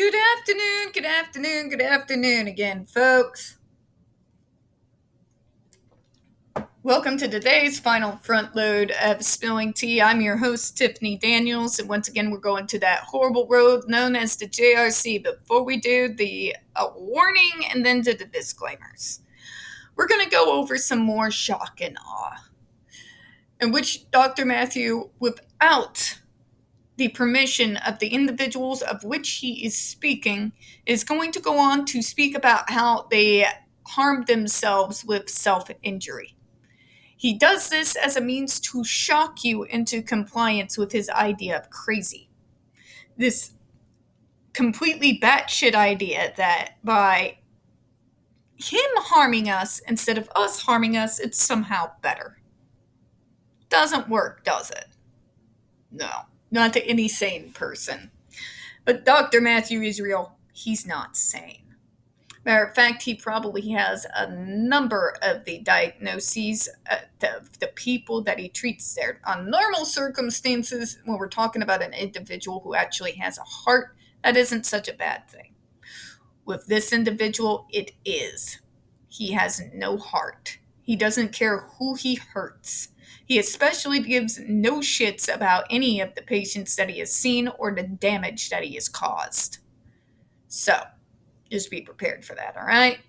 Good afternoon again, folks. Welcome to today's final front load of Spilling Tea. I'm your host, Tiffany Daniels, and once again, we're going to that horrible road known as the JRC. But before we do, the warning and then to the disclaimers. We're going to go over some more shock and awe, in which Dr. Matthew, without the permission of the individuals of which he is speaking, is going to go on to speak about how they harmed themselves with self-injury. He does this as a means to shock you into compliance with his idea of crazy. This completely batshit idea that by him harming us instead of us harming us, it's somehow better. Doesn't work, does it? No. Not to any sane person. But Dr. Matthew Israel, he's not sane. Matter of fact, he probably has a number of the diagnoses of the people that he treats there. On normal circumstances, when we're talking about an individual who actually has a heart, that isn't such a bad thing. With this individual, it is. He has no heart. He doesn't care who he hurts. He especially gives no shits about any of the patients that he has seen or the damage that he has caused. So, just be prepared for that, all right?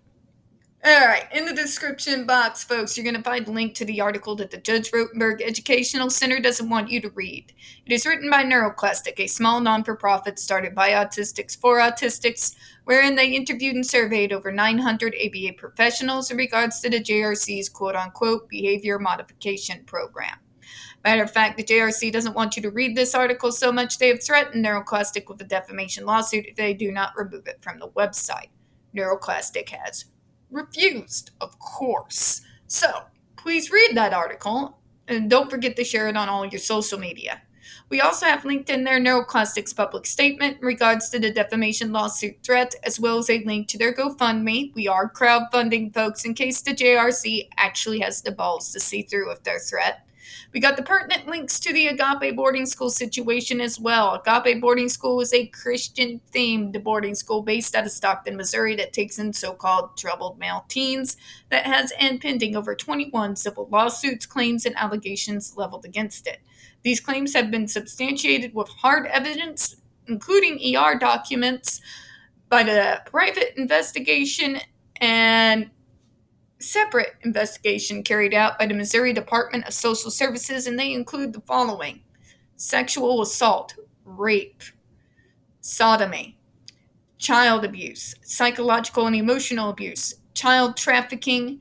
All right, in the description box, folks, you're going to find a link to the article that the Judge Rotenberg Educational Center doesn't want you to read. It is written by NeuroClastic, a small non-for-profit started by autistics for autistics, wherein they interviewed and surveyed over 900 ABA professionals in regards to the JRC's quote-unquote behavior modification program. Matter of fact, the JRC doesn't want you to read this article so much they have threatened NeuroClastic with a defamation lawsuit if they do not remove it from the website. NeuroClastic has refused, of course. So, please read that article, and don't forget to share it on all your social media. We also have linked in there NeuroClastic's public statement in regards to the defamation lawsuit threat, as well as a link to their GoFundMe. We are crowdfunding, folks, in case the JRC actually has the balls to see through with their threat. We got the pertinent links to the Agape boarding school situation as well. Agape boarding school is a Christian-themed boarding school based out of Stockton, Missouri that takes in so-called troubled male teens that has pending over 21 civil lawsuits, claims, and allegations leveled against it. These claims have been substantiated with hard evidence, including ER documents, by the private investigation and separate investigation carried out by the Missouri Department of Social Services, and they include the following: sexual assault, rape, sodomy, child abuse, psychological and emotional abuse, child trafficking,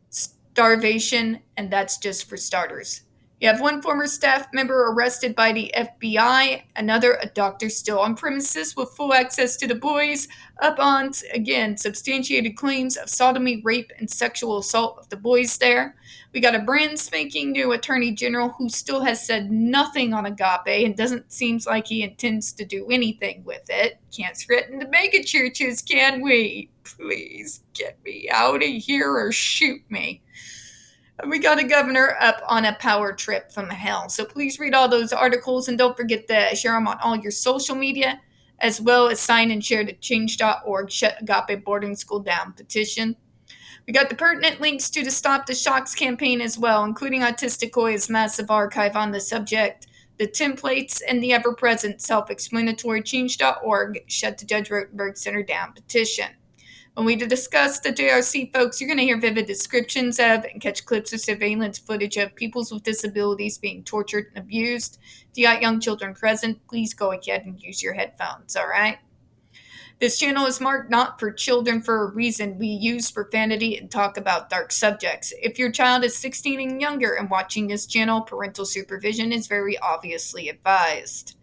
starvation, and that's just for starters. You have one former staff member arrested by the FBI, another a doctor still on premises with full access to the boys, up on, again, substantiated claims of sodomy, rape, and sexual assault of the boys there. We got a brand spanking new attorney general who still has said nothing on Agape and doesn't seem like he intends to do anything with it. Can't threaten the mega churches, can we? Please get me out of here or shoot me. We got a governor up on a power trip from hell. So please read all those articles and don't forget to share them on all your social media, as well as sign and share the change.org Shut Agape Boarding School Down petition. We got the pertinent links to the Stop the Shocks campaign as well, including Hoya's massive archive on the subject, the templates, and the ever-present self-explanatory change.org Shut the Judge Rotenberg Center Down petition. When we discuss the JRC, folks, you're going to hear vivid descriptions of and catch clips of surveillance footage of people with disabilities being tortured and abused. If you got young children present, please go ahead and use your headphones, all right? This channel is marked not for children for a reason. We use profanity and talk about dark subjects. If your child is 16 and younger and watching this channel, parental supervision is very obviously advised.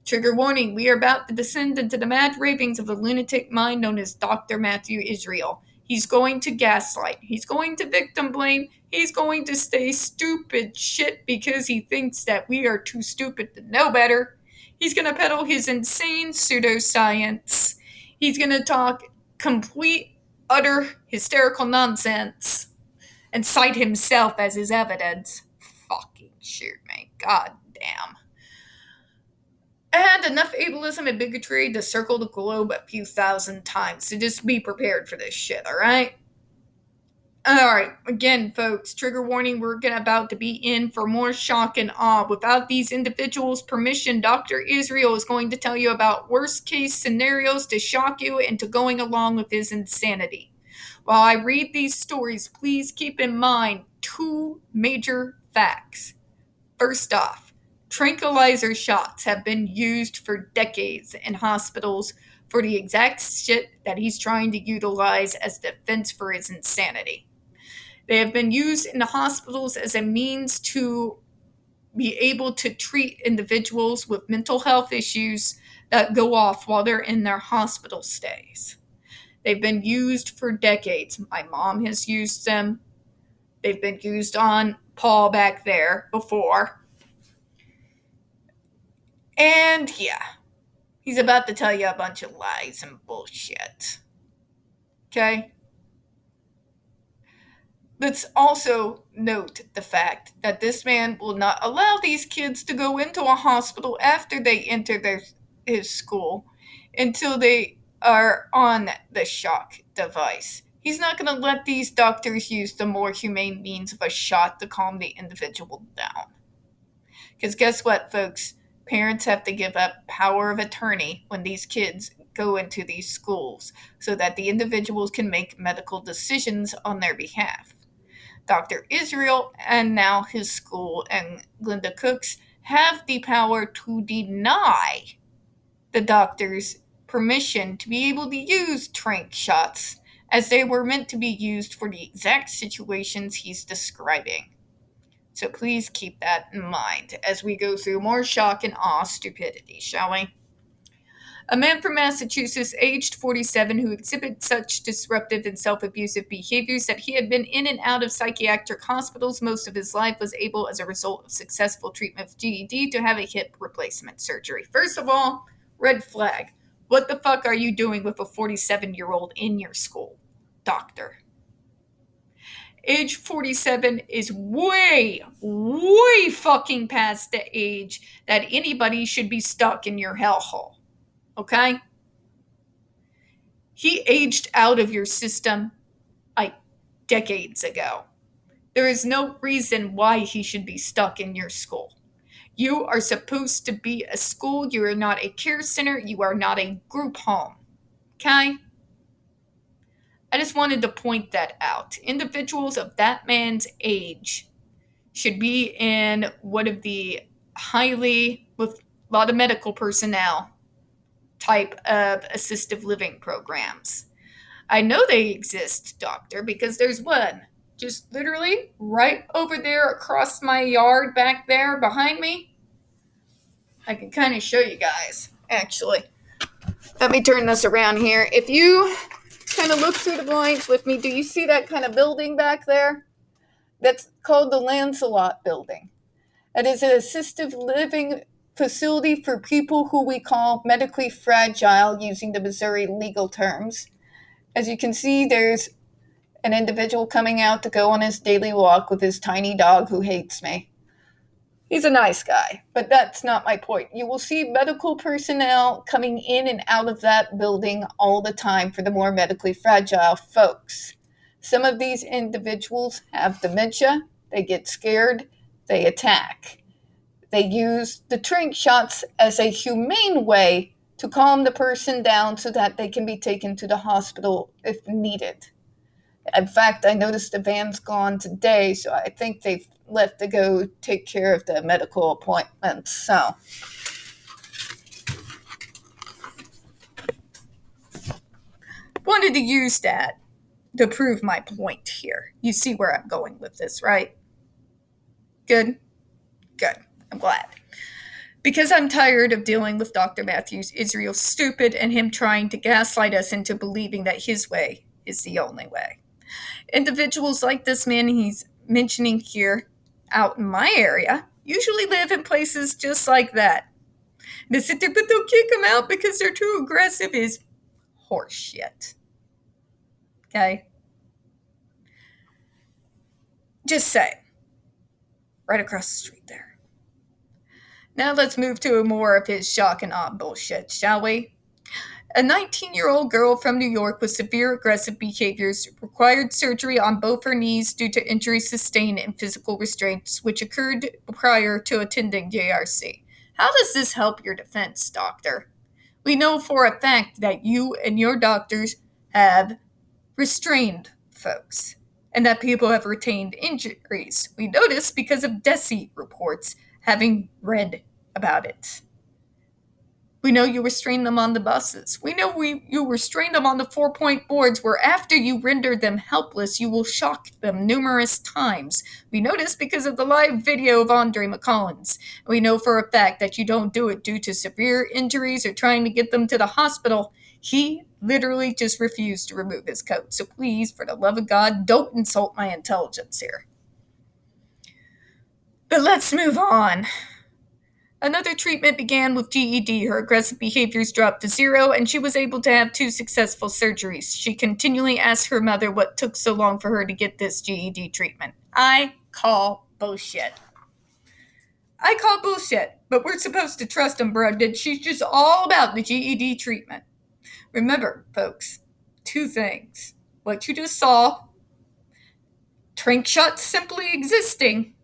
Trigger warning, we are about to descend into the mad ravings of a lunatic mind known as Dr. Matthew Israel. He's going to gaslight. He's going to victim blame. He's going to say stupid shit because he thinks that we are too stupid to know better. He's going to peddle his insane pseudoscience. He's going to talk complete, utter, hysterical nonsense and cite himself as his evidence. Fucking shoot me. God damn. and enough ableism and bigotry to circle the globe a few thousand times. So just be prepared for this shit, alright? Alright, again, folks, trigger warning, we're about to be in for more shock and awe. Without these individuals' permission, Dr. Israel is going to tell you about worst case scenarios to shock you into going along with his insanity. While I read these stories, please keep in mind two major facts. First off, tranquilizer shots have been used for decades in hospitals for the exact shit that he's trying to utilize as defense for his insanity. They have been used in the hospitals as a means to be able to treat individuals with mental health issues that go off while they're in their hospital stays. They've been used for decades. My mom has used them. They've been used on Paul back there before. And yeah, he's about to tell you a bunch of lies and bullshit. Okay? Let's also note the fact that this man will not allow these kids to go into a hospital after they enter his school until they are on the shock device. He's not going to let these doctors use the more humane means of a shot to calm the individual down. Because guess what, folks? Parents have to give up power of attorney when these kids go into these schools so that the individuals can make medical decisions on their behalf. Dr. Israel and now his school and Linda Cooks have the power to deny the doctors permission to be able to use tranq shots as they were meant to be used for the exact situations he's describing. So please keep that in mind as we go through more shock and awe stupidity, shall we? A man from Massachusetts, aged 47, who exhibited such disruptive and self-abusive behaviors that he had been in and out of psychiatric hospitals most of his life, was able, as a result of successful treatment with GED, to have a hip replacement surgery. First of all, red flag. What the fuck are you doing with a 47-year-old in your school, doctor? Age 47 is way fucking past the age that anybody should be stuck in your hellhole. Okay? He aged out of your system like decades ago. There is no reason why he should be stuck in your school. You are supposed to be a school. You are not a care center. You are not a group home. Okay? I just wanted to point that out. Individuals of that man's age should be in one of the highly, with a lot of medical personnel, type of assistive living programs. I know they exist, doctor, because there's one just literally right over there across my yard back there behind me. I can kind of show you guys, actually. Let me turn this around here. If you kind of look through the blinds with me, do you see that kind of building back there? That's called the Lancelot Building. It is an assistive living facility for people who we call medically fragile, using the Missouri legal terms. As you can see, there's an individual coming out to go on his daily walk with his tiny dog who hates me. He's a nice guy, but that's not my point. You will see medical personnel coming in and out of that building all the time for the more medically fragile folks. Some of these individuals have dementia, they get scared, they attack. They use the tranq shots as a humane way to calm the person down so that they can be taken to the hospital if needed. In fact, I noticed the van's gone today, so I think they've left to go take care of the medical appointments. So, wanted to use that to prove my point here. You see where I'm going with this, right? Good? Good. I'm glad. Because I'm tired of dealing with Dr. Matthews Israel stupid and him trying to gaslight us into believing that his way is the only way. Individuals like this man he's mentioning here out in my area usually live in places just like that. They sit there, but they'll kick them out because they're too aggressive is horseshit. Okay? Just say, right across the street there. Now let's move to more of his shock and awe bullshit, shall we? A 19-year-old girl from New York with severe aggressive behaviors required surgery on both her knees due to injuries sustained and physical restraints, which occurred prior to attending JRC. How does this help your defense, doctor? We know for a fact that you and your doctors have restrained folks and that people have retained injuries. We know this because of DESI reports, having read about it. We know you restrain them on the buses. We know you restrain them on the 4-point boards where after you render them helpless, you will shock them numerous times. We know this because of the live video of Andre McCollins. We know for a fact that you don't do it due to severe injuries or trying to get them to the hospital. He literally just refused to remove his coat. So please, for the love of God, don't insult my intelligence here. But let's move on. Another treatment began with GED. Her aggressive behaviors dropped to 0, and she was able to have 2 successful surgeries. She continually asked her mother what took so long for her to get this GED treatment. I call bullshit. But we're supposed to trust him, bro. She's just all about the GED treatment. Remember, folks, 2 things. What you just saw, tranq shots simply existing.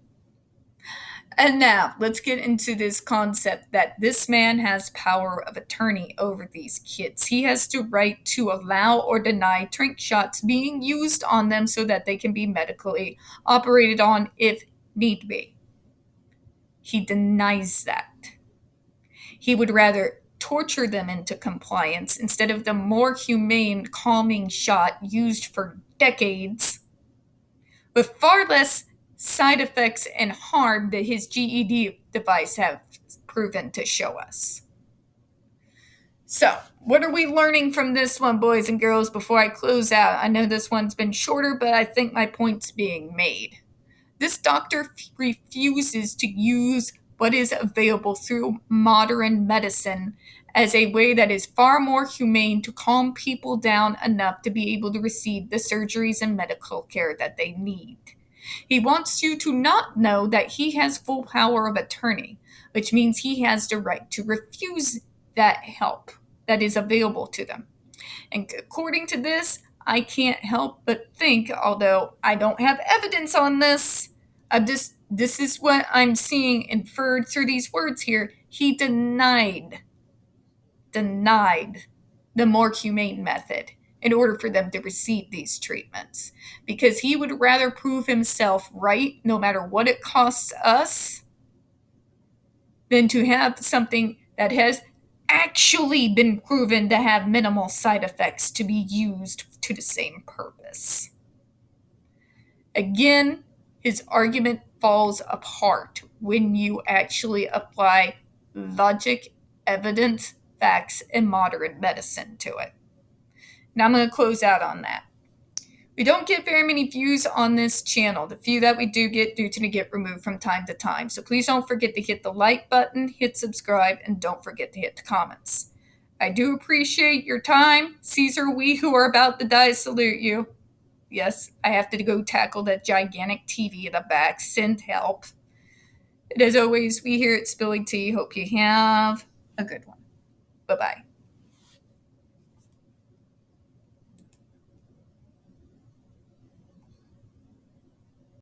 And now, let's get into this concept that this man has power of attorney over these kids. He has the right to allow or deny tranq shots being used on them so that they can be medically operated on if need be. He denies that. He would rather torture them into compliance instead of the more humane calming shot used for decades with far less side effects and harm that his GED device have proven to show us. So, what are we learning from this one, boys and girls, before I close out? I know this one's been shorter, but I think my point's being made. This doctor refuses to use what is available through modern medicine as a way that is far more humane to calm people down enough to be able to receive the surgeries and medical care that they need. He wants you to not know that he has full power of attorney, which means he has the right to refuse that help that is available to them. And according to this, I can't help but think, although I don't have evidence on this, this is what I'm seeing inferred through these words here. He denied the more humane method in order for them to receive these treatments, because he would rather prove himself right, no matter what it costs us, than to have something that has actually been proven to have minimal side effects to be used to the same purpose. Again, his argument falls apart when you actually apply logic, evidence, facts, and modern medicine to it. Now I'm going to close out on that. We don't get very many views on this channel. The few that we do get do tend to get removed from time to time. So please don't forget to hit the like button, hit subscribe, and don't forget to hit the comments. I do appreciate your time. Caesar, we who are about to die salute you. Yes, I have to go tackle that gigantic TV in the back. Send help. And as always, we here at Spilling Tea hope you have a good one. Bye-bye.